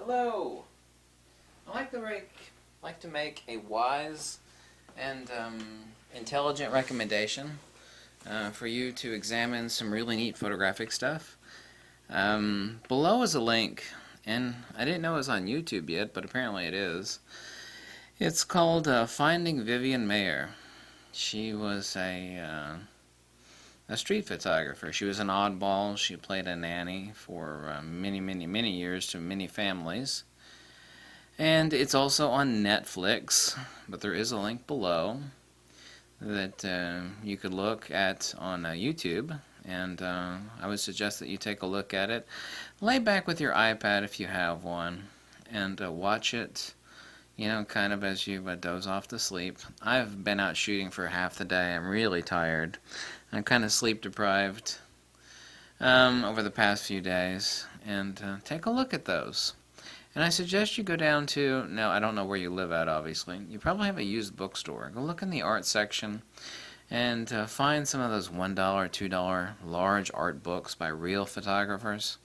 Hello. I like to make a wise and intelligent recommendation for you to examine some really neat photographic stuff. Below is a link, and I didn't know it was on YouTube yet, but apparently it is. It's called Finding Vivian Maier. She was a street photographer. She was an oddball. She played a nanny for many years to many families. And it's also on Netflix, but there is a link below that you could look at on YouTube, and I would suggest that you take a look at it. Lay back with your iPad if you have one, and watch it, kind of as you doze off to sleep. I've been out shooting for half the day. I'm really tired. I'm kind of sleep deprived over the past few days, and take a look at those. And I suggest you go down to, now I don't know where you live at obviously, you probably have a used bookstore. Go look in the art section and find some of those $1, $2 large art books by real photographers.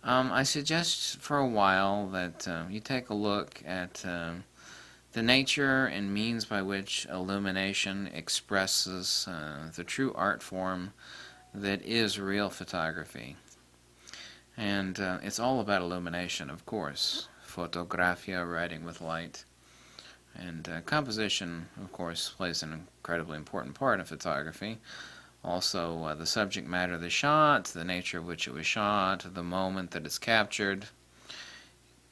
I suggest for a while that you take a look at the nature and means by which illumination expresses the true art form that is real photography. And it's all about illumination, of course. Photographia, writing with light. And composition, of course, plays an incredibly important part in photography. Also, the subject matter of the shot, the nature of which it was shot, the moment that it's captured.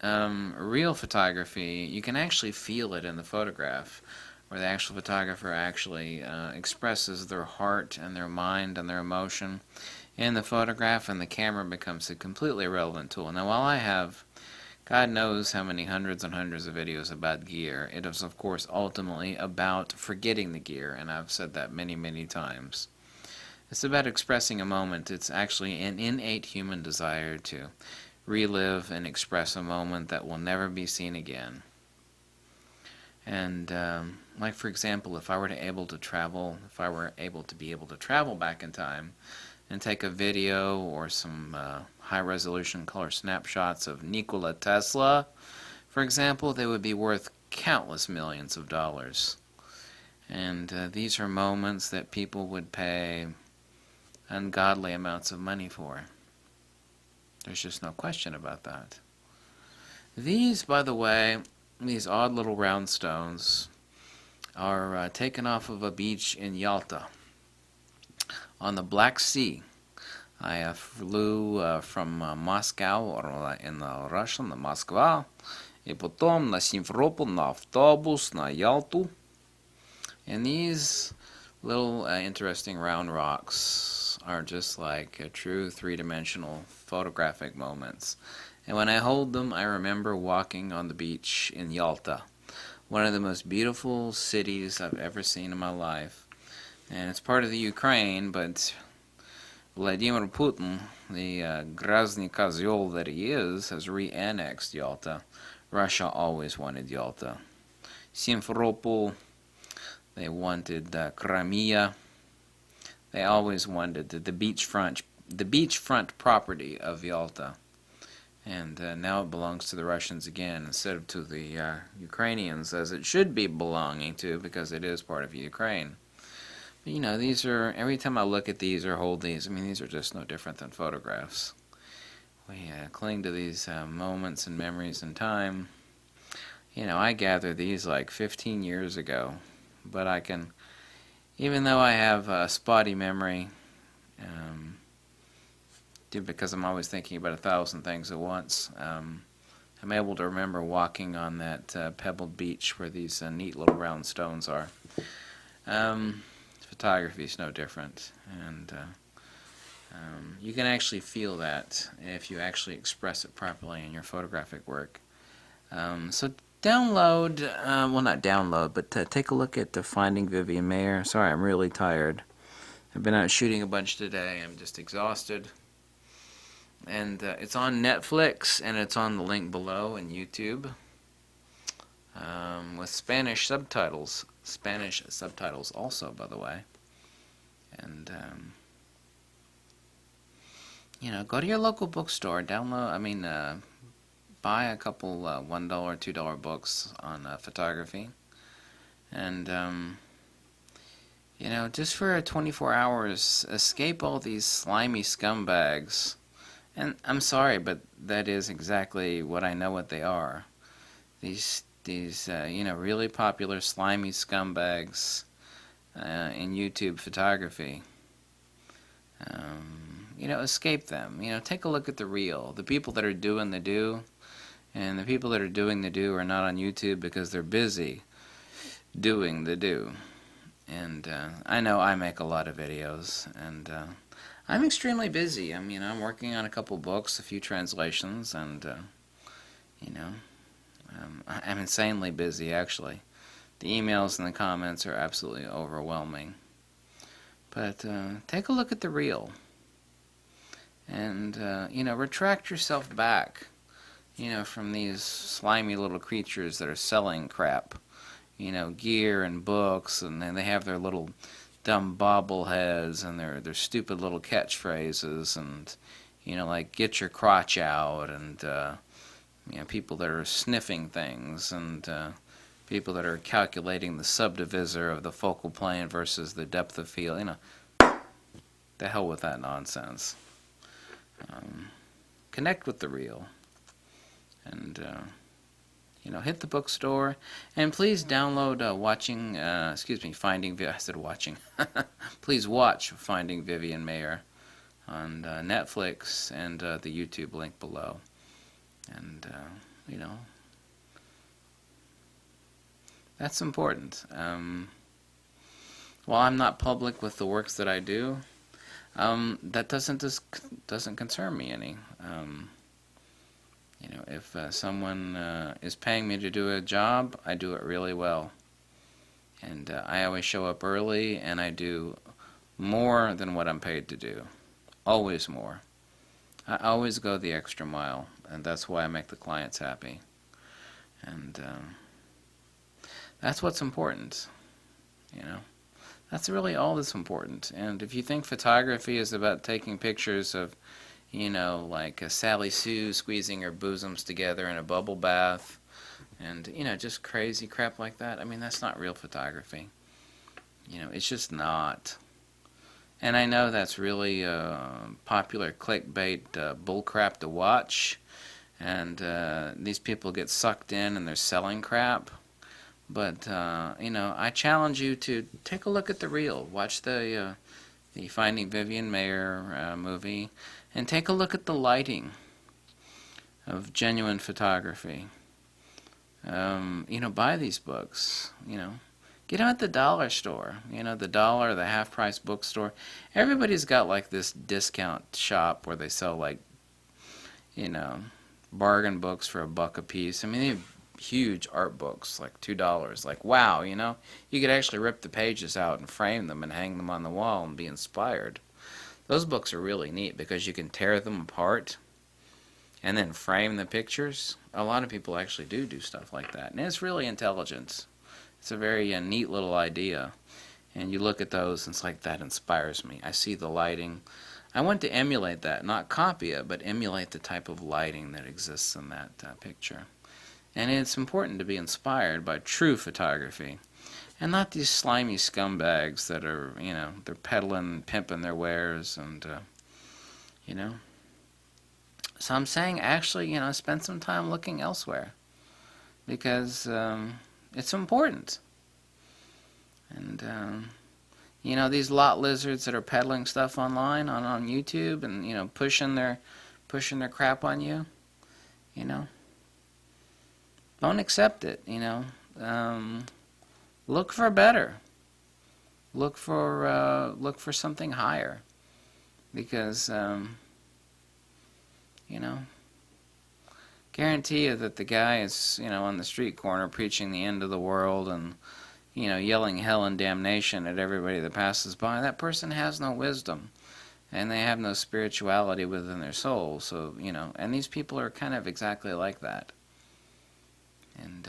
Real photography, you can actually feel it in the photograph, where the actual photographer actually expresses their heart and their mind and their emotion in the photograph, and the camera becomes a completely irrelevant tool. Now, while I have God knows how many hundreds and hundreds of videos about gear, it is of course ultimately about forgetting the gear, and I've said that many times. It's about expressing a moment. It's actually an innate human desire to relive and express a moment that will never be seen again. And like for example, if I were to be able to travel back in time and take a video or some high-resolution color snapshots of Nikola Tesla, for example, they would be worth countless millions of dollars. And these are moments that people would pay ungodly amounts of money for. There's just no question about that. These, by the way, these odd little round stones are taken off of a beach in Yalta on the Black Sea. I flew from Moscow, or in Russian, на Москва, и потом на Симферополь, на автобус, на Ялту. And these little interesting round rocks are just like true three-dimensional photographic moments. And when I hold them, I remember walking on the beach in Yalta, one of the most beautiful cities I've ever seen in my life. And it's part of the Ukraine, but Vladimir Putin, the grazny kozyol that he is, has re-annexed Yalta. Russia always wanted Yalta. Simferopol, they wanted Crimea. They always wanted the beachfront property of Yalta. And now it belongs to the Russians again, instead of to the Ukrainians, as it should be belonging to, because it is part of Ukraine. But, these are, every time I look at these or hold these, these are just no different than photographs. We cling to these moments and memories in time. I gathered these like 15 years ago, but I can, even though I have a spotty memory, because I'm always thinking about 1,000 things at once, I'm able to remember walking on that pebbled beach where these neat little round stones are. Photography is no different, and you can actually feel that if you actually express it properly in your photographic work. So download, well, not download, but take a look at Finding Vivian Maier. Sorry, I'm really tired. I've been out shooting a bunch today. I'm just exhausted. And it's on Netflix, and it's on the link below in YouTube, with Spanish subtitles. Spanish subtitles also, by the way. And go to your local bookstore, buy a couple $1, $2 books on photography, and just for 24 hours, escape all these slimy scumbags. And I'm sorry, but that is exactly what I know what they are. These really popular slimy scumbags in YouTube photography. Escape them. Take a look at the real. The people that are doing the do, and the people that are doing the do are not on YouTube because they're busy doing the do. And I know I make a lot of videos, and I'm extremely busy. I'm working on a couple books, a few translations, and I'm insanely busy, actually. The emails and the comments are absolutely overwhelming. But take a look at the real, and retract yourself back, from these slimy little creatures that are selling crap, gear and books, and then they have their little dumb bobbleheads and their stupid little catchphrases, and like get your crotch out, and people that are sniffing things, and people that are calculating the subdivisor of the focal plane versus the depth of field. The hell with that nonsense. Connect with the real, and hit the bookstore, and please download please watch Finding Vivian Maier on Netflix, and the YouTube link below. And that's important. While I'm not public with the works that I do, that doesn't concern me any. If someone is paying me to do a job, I do it really well. And I always show up early, and I do more than what I'm paid to do. Always more. I always go the extra mile, and that's why I make the clients happy. And that's what's important. That's really all that's important. And if you think photography is about taking pictures of like Sally Sue squeezing her bosoms together in a bubble bath, and just crazy crap like that, that's not real photography. It's just not. And I know that's really popular clickbait bullcrap to watch, and these people get sucked in and they're selling crap. But I challenge you to take a look at the real. Watch the Finding Vivian Maier movie, and take a look at the lighting of genuine photography. Buy these books. Get them at the dollar store. The dollar, the half-price bookstore. Everybody's got like this discount shop where they sell like, bargain books for $1 a piece. They have huge art books, like $2. Like, wow, you could actually rip the pages out and frame them and hang them on the wall and be inspired. Those books are really neat because you can tear them apart and then frame the pictures. A lot of people actually do stuff like that, and it's really intelligent. It's a very neat little idea, and you look at those and it's like, that inspires me. I see the lighting. I want to emulate that, not copy it, but emulate the type of lighting that exists in that picture. And it's important to be inspired by true photography, and not these slimy scumbags that are, they're peddling, pimping their wares, and, So I'm saying, actually, spend some time looking elsewhere, because it's important. And, these lot lizards that are peddling stuff online on YouTube, and, pushing their crap on you, don't accept it, look for better. Look for something higher, because guarantee you that the guy is on the street corner preaching the end of the world and yelling hell and damnation at everybody that passes by. That person has no wisdom, and they have no spirituality within their soul. So and these people are kind of exactly like that. And,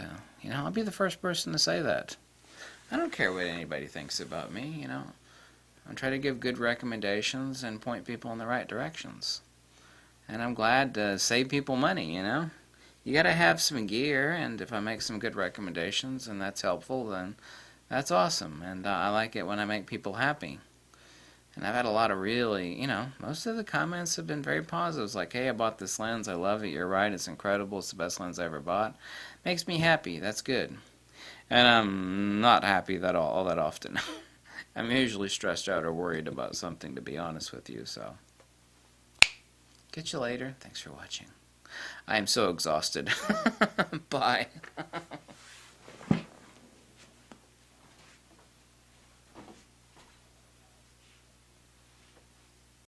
I'll be the first person to say that. I don't care what anybody thinks about me, I try to give good recommendations and point people in the right directions. And I'm glad to save people money, you got to have some gear, and if I make some good recommendations and that's helpful, then that's awesome. And I like it when I make people happy. And I've had a lot of really, most of the comments have been very positive. It's like, hey, I bought this lens. I love it. You're right. It's incredible. It's the best lens I ever bought. Makes me happy. That's good. And I'm not happy that all that often. I'm usually stressed out or worried about something, to be honest with you. So, catch you later. Thanks for watching. I am so exhausted. Bye.